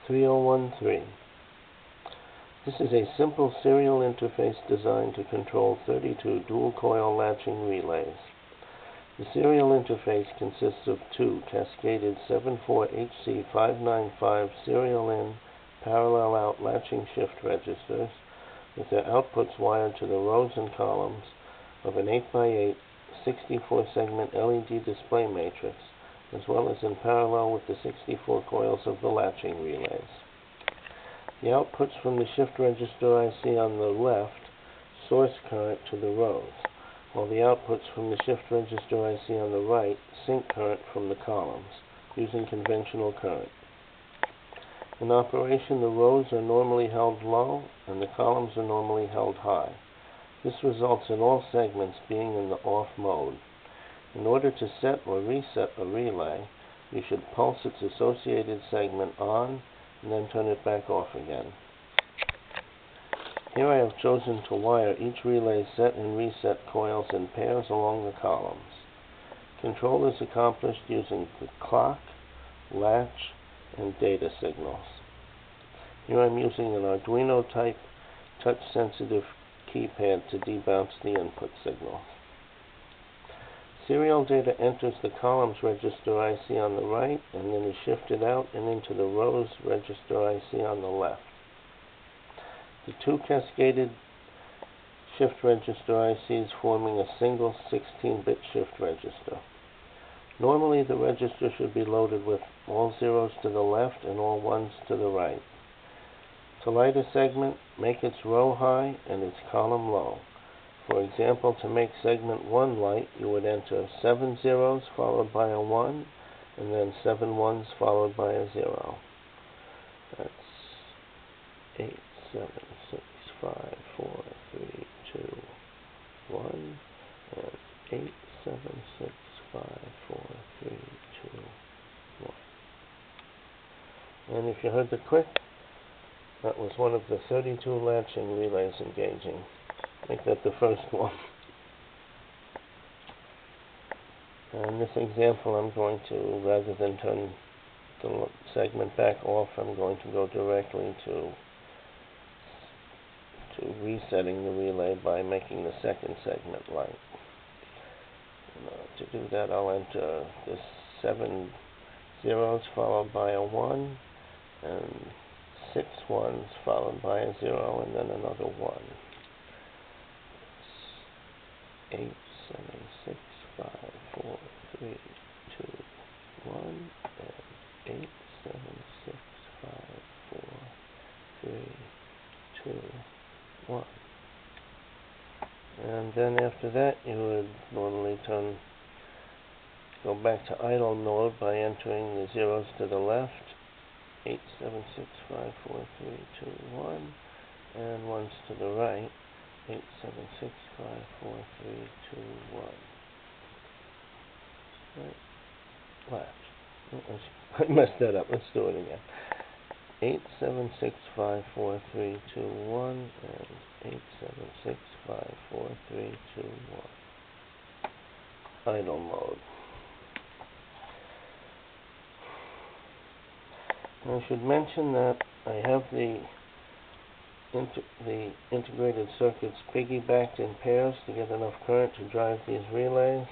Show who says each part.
Speaker 1: 3013. This is a simple serial interface designed to control 32 dual-coil latching relays. The serial interface consists of two cascaded 74HC595 serial in, parallel out latching shift registers with their outputs wired to the rows and columns of an 8x8 64-segment LED display matrix, as well as in parallel with the 64 coils of the latching relays. The outputs from the shift register IC on the left source current to the rows, while the outputs from the shift register IC on the right sink current from the columns, using conventional current. In operation, the rows are normally held low and the columns are normally held high. This results in all segments being in the off mode. In order to set or reset a relay, you should pulse its associated segment on and then turn it back off again. Here I have chosen to wire each relay's set and reset coils in pairs along the columns. Control is accomplished using the clock, latch, and data signals. Here I'm using an Arduino type touch-sensitive keypad to debounce the input signal. Serial data enters the columns register IC on the right and then is shifted out and into the rows register IC on the left. The two cascaded shift register ICs forming a single 16-bit shift register. Normally the register should be loaded with all zeros to the left and all ones to the right. To light a segment, make its row high and its column low. For example, to make segment 1 light, you would enter 7 zeros followed by a 1, and then 7 ones followed by a 0. That's 8, 7, 6, 5, 4, 3, 2, 1, and 8, 7, 6, 5, 4, 3, 2, 1. And if you heard the click, that was one of the 32 latching relays engaging. Make that the first one. In this example, I'm going to, rather than turn the segment back off, I'm going to go directly to resetting the relay by making the second segment light. To do that, I'll enter the 7 zeros followed by a 1, and 6 ones followed by a 0, and then another 1. 8, 7, 6, 5, 4, 3, 2, 1, and 8, 7, 6, 5, 4, 3, 2, 1. And then after that, you would normally go back to idle mode by entering the zeros to the left, 8, 7, 6, 5, 4, 3, 2, 1, and ones to the right, 8, 7, 6, 5, 4, 3, 2, 1. Right. Latch. I messed that up. Let's do it again. 8, 7, 6, 5, 4, 3, 2, 1, and 8, 7, 6, 5, 4, 3, 2, 1. Idle mode. I should mention that I have the integrated circuits piggybacked in pairs to get enough current to drive these relays.